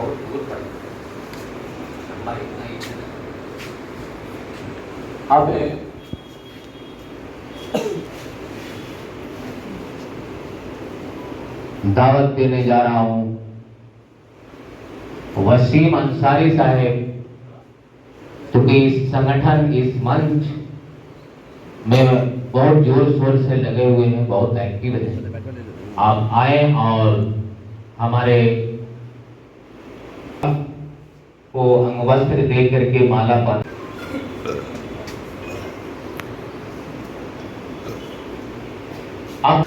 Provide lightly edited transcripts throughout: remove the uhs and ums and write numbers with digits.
बहुत दूर पड़ जाता है, लंबा इतना ही है। अब दावत देने जा रहा हूं वसीम अंसारी साहेब, क्योंकि इस संगठन, इस मंच में बहुत जोर शोर से लगे हुए हैं, बहुत एक्टिव है। आप आए और हमारे को अंगवस्त्र दे करके माला पर अब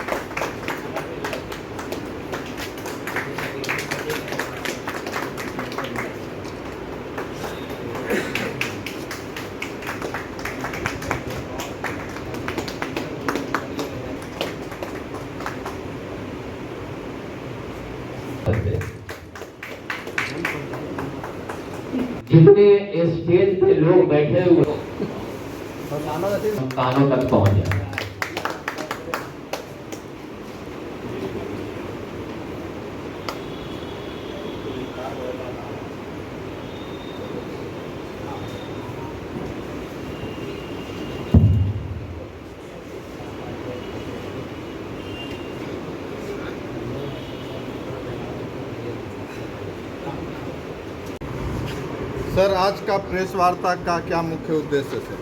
जितने स्टेज पे लोग बैठे हुए कानों तक पहुंच जाए। सर, आज का प्रेस वार्ता का क्या मुख्य उद्देश्य है?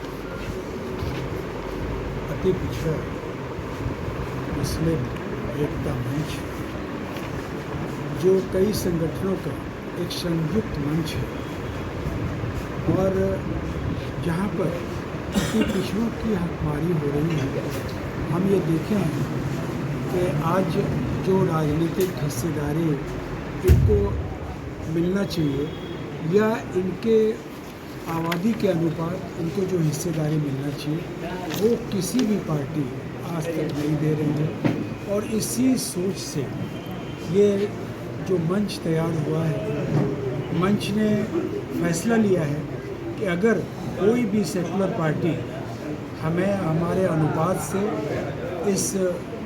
अति पिछड़ा मुस्लिम एकता मंच, जो कई संगठनों का एक संयुक्त मंच है, और जहाँ पर अति पिछड़ों की हकमारी हो रही है, हम ये देखे हैं कि आज जो राजनीतिक हिस्सेदारी इनको मिलना चाहिए या इनके आबादी के अनुपात इनको जो हिस्सेदारी मिलना चाहिए, वो किसी भी पार्टी आज तक नहीं दे रही है। और इसी सोच से ये जो मंच तैयार हुआ है, मंच ने फैसला लिया है कि अगर कोई भी सेकुलर पार्टी हमें हमारे अनुपात से इस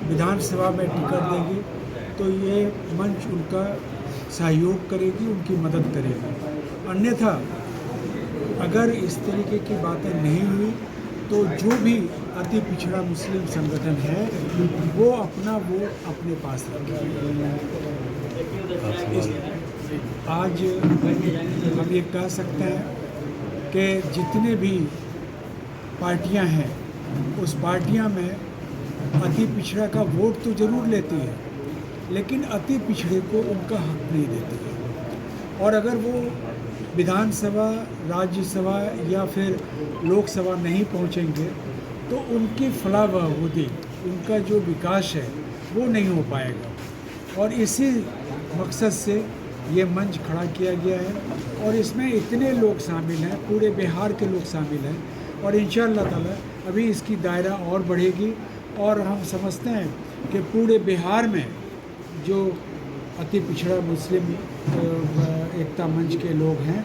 विधानसभा में टिकट देगी तो ये मंच उनका सहयोग करेगी, उनकी मदद करेगी। अन्यथा अगर इस तरीके की बातें नहीं हुई तो जो भी अति पिछड़ा मुस्लिम संगठन है वो अपना वोट अपने पास रखेगा। आज हम ये कह सकते हैं कि जितने भी पार्टियां हैं उस पार्टियां में अति पिछड़ा का वोट तो ज़रूर लेती है, लेकिन अति पिछड़े को उनका हक नहीं देती है। और अगर वो विधानसभा, राज्यसभा या फिर लोकसभा नहीं पहुंचेंगे तो उनकी फलाह बहबूदी, उनका जो विकास है वो नहीं हो पाएगा। और इसी मकसद से ये मंच खड़ा किया गया है और इसमें इतने लोग शामिल हैं, पूरे बिहार के लोग शामिल हैं, और इंशाअल्लाह ताला अभी इसकी दायरा और बढ़ेगी। और हम समझते हैं कि पूरे बिहार में जो अति पिछड़ा मुस्लिम एकता मंच के लोग हैं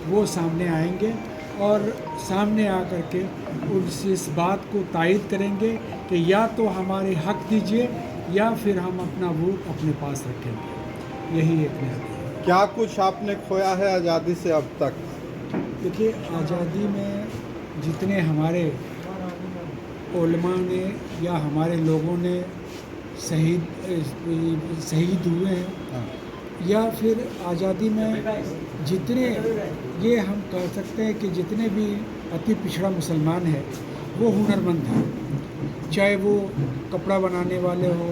वो सामने आएंगे और सामने आकर के उनसे इस बात को तायद करेंगे कि या तो हमारे हक दीजिए या फिर हम अपना वोट अपने पास रखेंगे। यही एक न्याय है। क्या कुछ आपने खोया है आज़ादी से अब तक? देखिए, आज़ादी में जितने हमारे उलमा ने या हमारे लोगों ने शहीद हुए हैं, या फिर आज़ादी में जितने, ये हम कह सकते हैं कि जितने भी अति पिछड़ा मुसलमान हैं वो हुनरमंद हैं, चाहे वो कपड़ा बनाने वाले हो,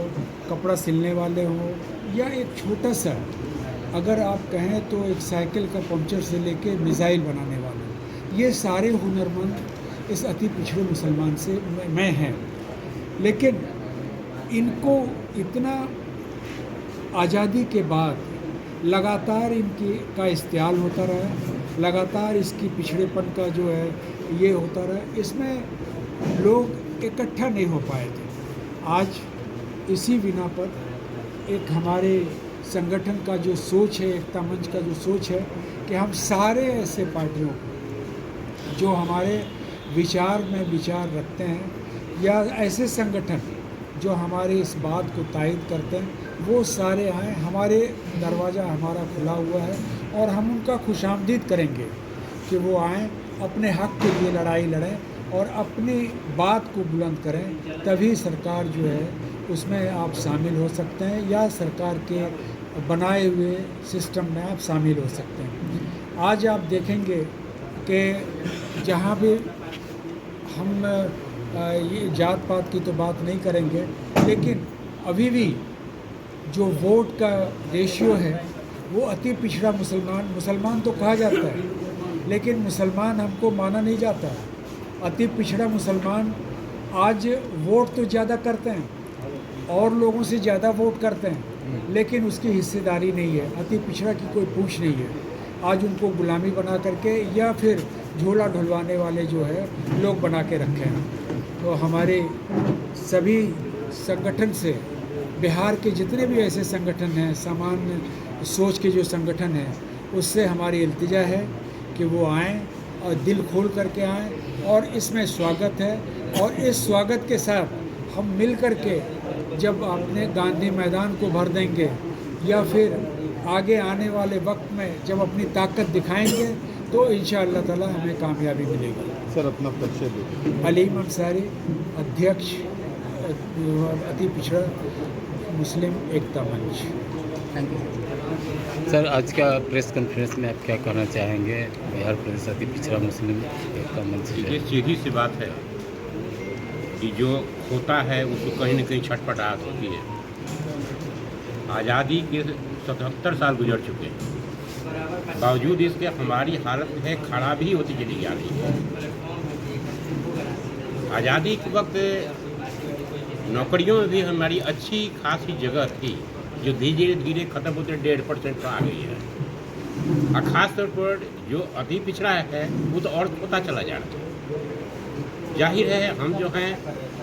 कपड़ा सिलने वाले हो, या एक छोटा सा, अगर आप कहें तो एक साइकिल का पंक्चर से लेके मिसाइल बनाने वाले, ये सारे हुनरमंद इस अति पिछड़े मुसलमान से में हैं। लेकिन इनको इतना आज़ादी के बाद लगातार इनकी का इस्तेमाल होता रहा, लगातार इसकी पिछड़ेपन का जो है ये होता रहा, इसमें लोग इकट्ठा नहीं हो पाए थे। आज इसी बिना पर एक हमारे संगठन का जो सोच है, एकता मंच का जो सोच है कि हम सारे ऐसे पार्टियों को जो हमारे विचार में विचार रखते हैं या ऐसे संगठन जो हमारे इस बात को तायद करते हैं वो सारे आएँ। हमारे दरवाज़ा हमारा खुला हुआ है और हम उनका खुशामदीद करेंगे कि वो आएँ, अपने हक़ के लिए लड़ाई लड़ें और अपनी बात को बुलंद करें। तभी सरकार जो है उसमें आप शामिल हो सकते हैं या सरकार के बनाए हुए सिस्टम में आप शामिल हो सकते हैं। आज आप देखेंगे कि जहाँ भी हम ये जात पात की तो बात नहीं करेंगे, लेकिन अभी भी जो वोट का रेशियो है वो अति पिछड़ा मुसलमान तो कहा जाता है, लेकिन मुसलमान हमको माना नहीं जाता। अति पिछड़ा मुसलमान आज वोट तो ज़्यादा करते हैं और लोगों से ज़्यादा वोट करते हैं, लेकिन उसकी हिस्सेदारी नहीं है। अति पिछड़ा की कोई पूछ नहीं है। आज उनको गुलामी बना करके या फिर झोला ढुलवाने वाले जो है लोग बना के रखे हैं। तो हमारे सभी संगठन से, बिहार के जितने भी ऐसे संगठन हैं, सामान्य सोच के जो संगठन हैं, उससे हमारी इल्तिजा है कि वो आएँ और दिल खोल करके आएँ और इसमें स्वागत है। और इस स्वागत के साथ हम मिल कर के जब अपने गांधी मैदान को भर देंगे या फिर आगे आने वाले वक्त में जब अपनी ताकत दिखाएंगे तो इंशाअल्लाह ताला हमें कामयाबी मिलेगी। सर अपना परिचय दीजिए। अलीम अंसारी, अध्यक्ष अति पिछड़ा मुस्लिम एकता मंच। सर, आज का प्रेस कॉन्फ्रेंस में आप क्या कहना चाहेंगे? बिहार प्रदेश अति पिछड़ा मुस्लिम एकता मंच ये सीधी सी बात है कि जो होता है उसको कहीं न कहीं छटपटाहट होती है। आज़ादी के 77 साल गुजर चुके हैं, बावजूद इसके हमारी हालत है खराब ही होती चली जा रही है। आज़ादी के वक्त नौकरियों में भी हमारी अच्छी खासी जगह थी, जो धीरे धीरे ख़त्म होते 1.5% पर आ गई है। और ख़ास तौर पर जो अति पिछड़ा है वो तो और होता चला जा रहा है। जाहिर है हम जो हैं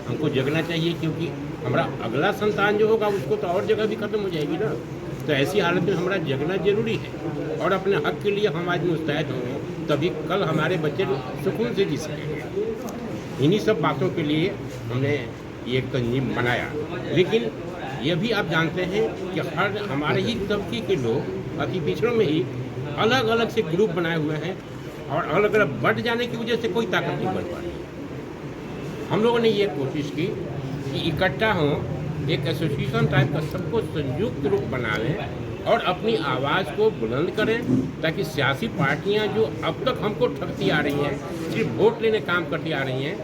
हमको जगना चाहिए, क्योंकि हमारा अगला संतान जो होगा उसको तो और जगह भी ख़त्म हो जाएगी ना। तो ऐसी हालत में हमारा जगना जरूरी है और अपने हक़ के लिए हम आज मुस्तैद होंगे, तभी कल हमारे बच्चे सुकून से जी सकेंगे। इन्हीं सब बातों के लिए हमने ये एक तंजीम बनाया। लेकिन ये भी आप जानते हैं कि हर हमारे ही तबके के लोग अति पिछड़ों में ही अलग अलग से ग्रुप बनाए हुए हैं और अलग अलग बढ़ जाने की वजह से कोई ताकत नहीं बढ़ पा रही। हम लोगों ने ये कोशिश की कि इकट्ठा हों, एक एसोसिएशन टाइप का सबको संयुक्त रूप बना लें और अपनी आवाज़ को बुलंद करें, ताकि सियासी पार्टियां जो अब तक हमको ठगती आ रही हैं, सिर्फ वोट लेने काम करती आ रही हैं,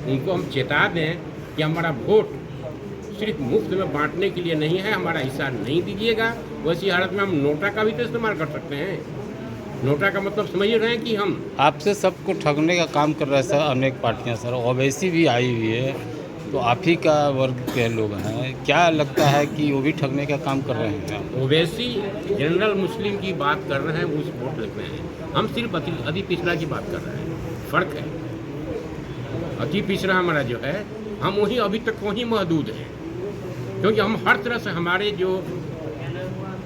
उनको हम चेता दें कि हमारा वोट सिर्फ मुफ्त में बांटने के लिए नहीं है, हमारा हिस्सा नहीं दीजिएगा। वैसी हालत में हम नोटा का भी तो इस्तेमाल कर सकते हैं। नोटा का मतलब समझ रहे हैं कि हम आपसे सबको ठगने का काम कर रहे हैं सर, अनेक पार्टियां सर, ओवैसी भी आई हुई है, तो आप ही का वर्ग के लोग हैं, क्या लगता है कि वो भी ठगने का काम कर रहे हैं? ओवैसी जनरल मुस्लिम की बात कर रहे हैं, उस वोट लिख रहे हैं। हम सिर्फ अति पिछड़ा की बात कर रहे हैं, फ़र्क है। अति पिछड़ा हमारा जो है, हम वहीं अभी तक वहीं महदूद हैं, क्योंकि हम हर तरह से हमारे जो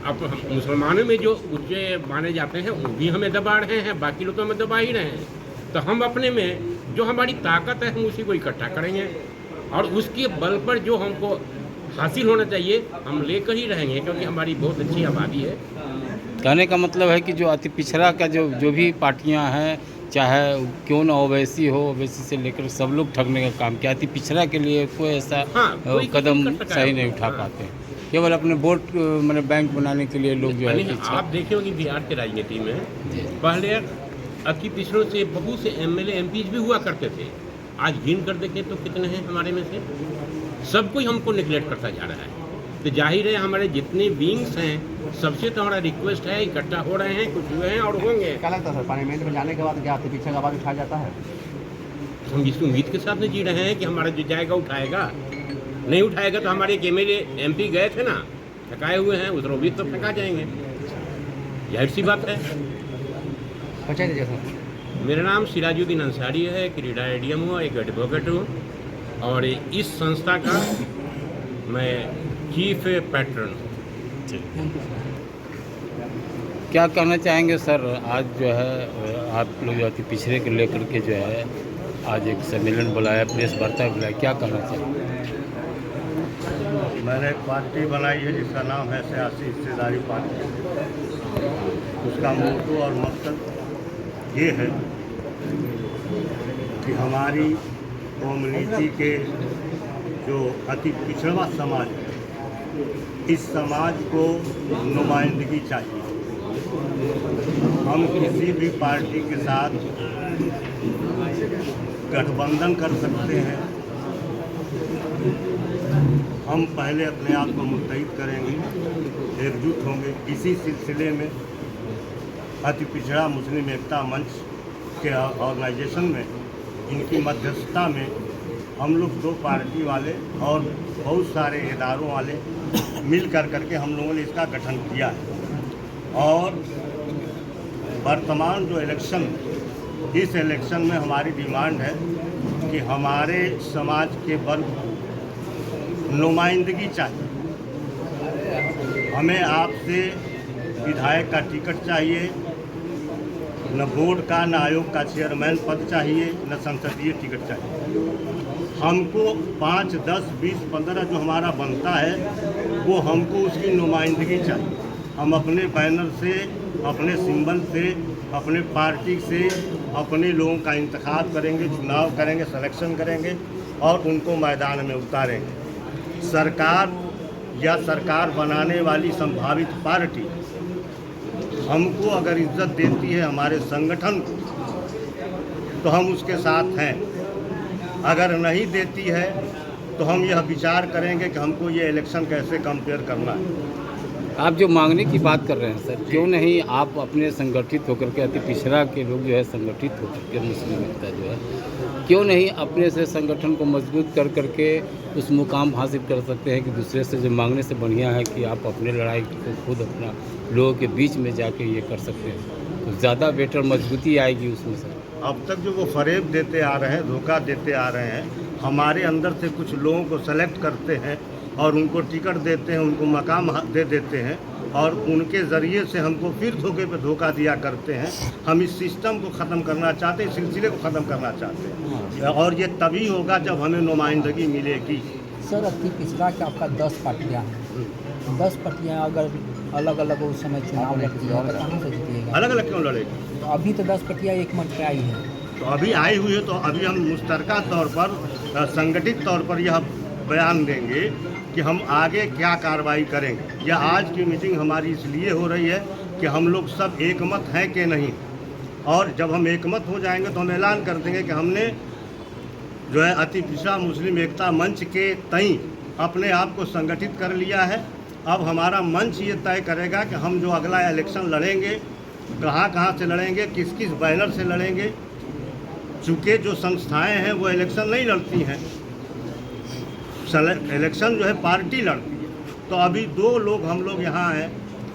अब मुसलमानों में जो ऊँचे माने जाते हैं वो भी हमें दबा रहे हैं, बाकी लोग तो हमें दबा ही रहे हैं। तो हम अपने में जो हमारी ताकत है हम उसी को इकट्ठा करेंगे और उसके बल पर जो हमको हासिल होना चाहिए हम लेकर ही रहेंगे, क्योंकि हमारी बहुत अच्छी आबादी है। कहने का मतलब है कि जो अति पिछड़ा का जो भी पार्टियां हैं, चाहे क्यों ना ओवैसी हो, ओवैसी से लेकर सब लोग ठगने का काम किया। अति पिछड़ा के लिए कोई ऐसा कोई कदम कर सकता सही है। नहीं उठा पाते, केवल अपने वोट मैंने बैंक बनाने के लिए लोग जो है कि आप देखे होंगे बिहार की राजनीति में पहले अति पिछड़ों से बहुत से MLA MPs भी हुआ करते थे। आज गिन कर देखें तो कितने हैं हमारे में से, सब कोई हमको निगलेक्ट करता जा रहा है। तो जाहिर है हमारे जितने विंग्स हैं सबसे तो हमारा रिक्वेस्ट है, इकट्ठा हो रहे हैं, कुछ हुए हैं और होंगे। क्या लगता है सर, पार्लियामेंट में जाने के बाद क्या अति पिछड़ा का आवाज उठाया जाता है? हम इस उम्मीद के साथ नहीं जी रहे हैं कि हमारा जो जाएगा उठाएगा, नहीं उठाएगा तो हमारे एक MLA MP गए थे ना, थकाए हुए हैं, उधर भी तो थका जाएंगे, जाहिर सी बात है। परिचय दीजिए सर। मेरा नाम सिराजुद्दीन अंसारी है, एक रिटायर्ड DM हूँ, एक एडवोकेट हूँ और इस संस्था का मैं चीफ पैट्रन हूँ। क्या कहना चाहेंगे सर? आज जो है आप लोग जो अति पिछड़े को लेकर के जो है आज एक सम्मेलन बुलाया, प्रेस वार्ता बुलाया, क्या कहना चाहेंगे? मैंने एक पार्टी बनाई है जिसका नाम है सियासी हिस्सेदारी पार्टी। उसका मोटो और मकसद ये है कि हमारी कम्युनिटी के जो अति पिछड़ा समाज है, इस समाज को नुमाइंदगी चाहिए। हम किसी भी पार्टी के साथ गठबंधन कर सकते हैं। हम पहले अपने आप को मुत्तहिद करेंगे, एकजुट होंगे। इसी सिलसिले में अति पिछड़ा मुस्लिम एकता मंच के ऑर्गेनाइजेशन में, इनकी मध्यस्थता में हम लोग 2 पार्टी वाले और बहुत सारे इदारों वाले मिल करके हम लोगों ने इसका गठन किया है। और वर्तमान जो इलेक्शन, इस इलेक्शन में हमारी डिमांड है कि हमारे समाज के वर्ग नुमाइंदगी चाहिए। हमें आपसे विधायक का टिकट चाहिए, न बोर्ड का, न आयोग का चेयरमैन पद चाहिए, न संसदीय टिकट चाहिए। हमको 5, 10, 20, 15 जो हमारा बनता है वो हमको उसकी नुमाइंदगी चाहिए। हम अपने बैनर से, अपने सिंबल से, अपने पार्टी से अपने लोगों का इंतखाब करेंगे, चुनाव करेंगे, सिलेक्शन करेंगे और उनको मैदान में उतारेंगे। सरकार या सरकार बनाने वाली संभावित पार्टी हमको अगर इज्जत देती है, हमारे संगठन को, तो हम उसके साथ हैं। अगर नहीं देती है तो हम यह विचार करेंगे कि हमको ये इलेक्शन कैसे कंपेयर करना है। आप जो मांगने की बात कर रहे हैं सर, क्यों नहीं आप अपने संगठित होकर के, अति पिछड़ा के लोग जो है संगठित होकर के, मुस्लिम एकता जो है, क्यों नहीं अपने से संगठन को मजबूत कर करके उस मुकाम हासिल कर सकते हैं कि दूसरे से जो मांगने से बढ़िया है कि आप अपने लड़ाई को खुद अपना लोगों के बीच में जाके ये कर सकते हैं, तो ज़्यादा बेटर मजबूती आएगी उसमें सर। अब तक जो वो फरेब देते आ रहे हैं, धोखा देते आ रहे हैं, हमारे अंदर से कुछ लोगों को सेलेक्ट करते हैं और उनको टिकट देते हैं, उनको मकाम दे देते हैं और उनके ज़रिए से हमको फिर धोखे पे धोखा दिया करते हैं। हम इस सिस्टम को ख़त्म करना चाहते हैं, सिलसिले को ख़त्म करना चाहते हैं और ये तभी होगा जब हमें नुमाइंदगी मिलेगी। सर, अति पिछड़ा के आपका 10 पार्टियाँ हैं। 10 पार्टियाँ अगर अलग अलग उस समय चुनाव लड़ती है तो कहाँ से जीतिएगा? अलग अलग क्यों लड़ेगी? तो अभी तो 10 पार्टियाँ एक मंच पे आई हैं। तो अभी आई हुई है, तो अभी हम मुश्तरका तौर पर, संगठित तौर पर यह बयान देंगे कि हम आगे क्या कार्रवाई करेंगे। या आज की मीटिंग हमारी इसलिए हो रही है कि हम लोग सब एकमत हैं कि नहीं, और जब हम एकमत हो जाएंगे तो हम ऐलान कर देंगे कि हमने जो है अति पिछड़ा मुस्लिम एकता मंच के तई अपने आप को संगठित कर लिया है। अब हमारा मंच ये तय करेगा कि हम जो अगला इलेक्शन लड़ेंगे, कहाँ से लड़ेंगे, किस किस बैनर से लड़ेंगे। चूँकि जो संस्थाएं हैं वो इलेक्शन नहीं लड़ती हैं, इलेक्शन जो है पार्टी लड़ती है। तो अभी 2 लोग हम लोग यहाँ हैं,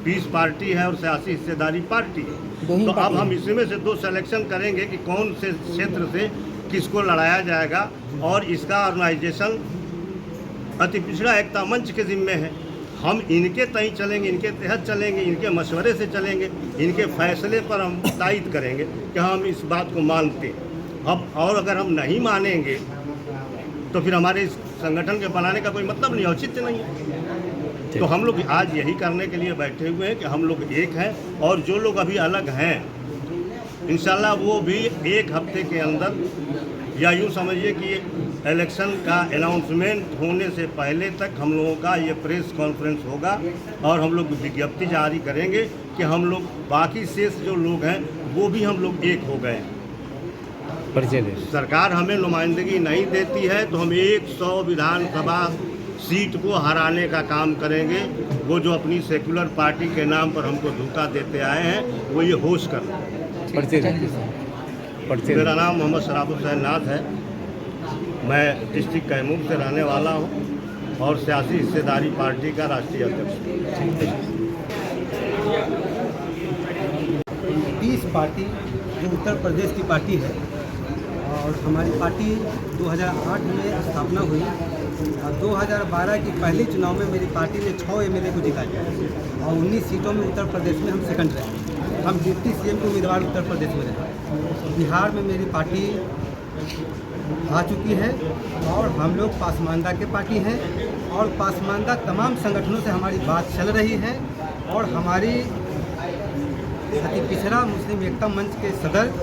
पीस पार्टी है और सियासी हिस्सेदारी पार्टी है। तो अब हम इसी में से 2 सिलेक्शन करेंगे कि कौन से क्षेत्र से किसको लड़ाया जाएगा और इसका ऑर्गेनाइजेशन अति पिछड़ा एकता मंच के ज़िम्मे है। हम इनके तय चलेंगे, इनके तहत चलेंगे, इनके मशवरे से चलेंगे, इनके फैसले पर हम तायद करेंगे कि हम इस बात को मानते हैं। अब और अगर हम नहीं मानेंगे तो फिर हमारे इस संगठन के बनाने का कोई मतलब नहीं, औचित्य नहीं है। तो हम लोग आज यही करने के लिए बैठे हुए हैं कि हम लोग एक हैं और जो लोग अभी अलग हैं इंशाल्लाह वो भी 1 हफ्ते के अंदर, या यूँ समझिए कि इलेक्शन का अनाउंसमेंट होने से पहले तक हम लोगों का ये प्रेस कॉन्फ्रेंस होगा और हम लोग विज्ञप्ति जारी करेंगे कि हम लोग बाकी शेष जो लोग हैं वो भी हम लोग एक हो गए हैं। सरकार हमें नुमाइंदगी नहीं देती है तो हम 100 विधानसभा सीट को हराने का काम करेंगे। वो जो अपनी सेकुलर पार्टी के नाम पर हमको धोखा देते आए हैं वो ये होश कर। मेरा नाम मोहम्मद शराफ हुसैन नाथ है। मैं डिस्ट्रिक्ट कैमूर से रहने वाला हूँ और सियासी हिस्सेदारी पार्टी का राष्ट्रीय अध्यक्ष। 30 पार्टी जो उत्तर प्रदेश की पार्टी है और हमारी पार्टी 2008 में स्थापना हुई और 2012 की पहले चुनाव में मेरी पार्टी ने 6 एमएलए को जिताया और 19 सीटों में उत्तर प्रदेश में हम सेकंड रहे। हम डिप्टी सीएम के उम्मीदवार उत्तर प्रदेश में रहे। बिहार में मेरी पार्टी आ चुकी है और हम लोग पासमानदा के पार्टी हैं और पासमानदा तमाम संगठनों से हमारी बात चल रही है और हमारी अति पिछड़ा मुस्लिम एकता मंच के सदर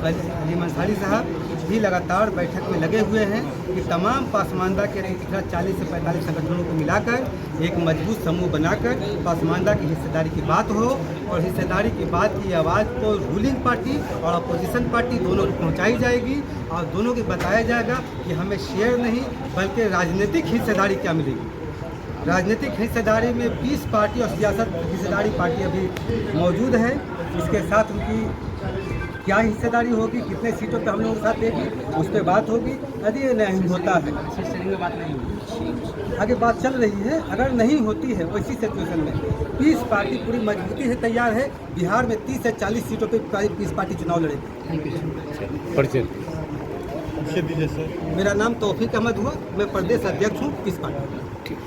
अली अंसारी साहब भी लगातार बैठक में लगे हुए हैं कि तमाम पासमानदा के पिछड़ा 40 से 45 संगठनों को मिलाकर एक मजबूत समूह बनाकर पासमानदा की हिस्सेदारी की बात हो और हिस्सेदारी की बात की आवाज़ को रूलिंग पार्टी और अपोजिशन पार्टी दोनों को पहुंचाई जाएगी और दोनों को बताया जाएगा कि हमें शेयर नहीं बल्कि राजनीतिक हिस्सेदारी क्या मिलेगी। राजनीतिक हिस्सेदारी में 20 पार्टी और सियासत हिस्सेदारी पार्टी अभी मौजूद है। इसके साथ उनकी क्या हिस्सेदारी होगी, कितने सीटों पे हम लोगों के साथ देगी, उस पर बात होगी। यदि ये नहीं होता है बात नहीं होगी, आगे बात चल रही है, अगर नहीं होती है वैसी सिचुएशन में 20 पार्टी पूरी मजबूती से तैयार है। बिहार में 30 से 40 सीटों पे 20 पार्टी चुनाव लड़ेगी। परिचय मेरा नाम तौफीक अहमद हुआ, मैं प्रदेश अध्यक्ष हूँ 20 पार्टी। ठीक।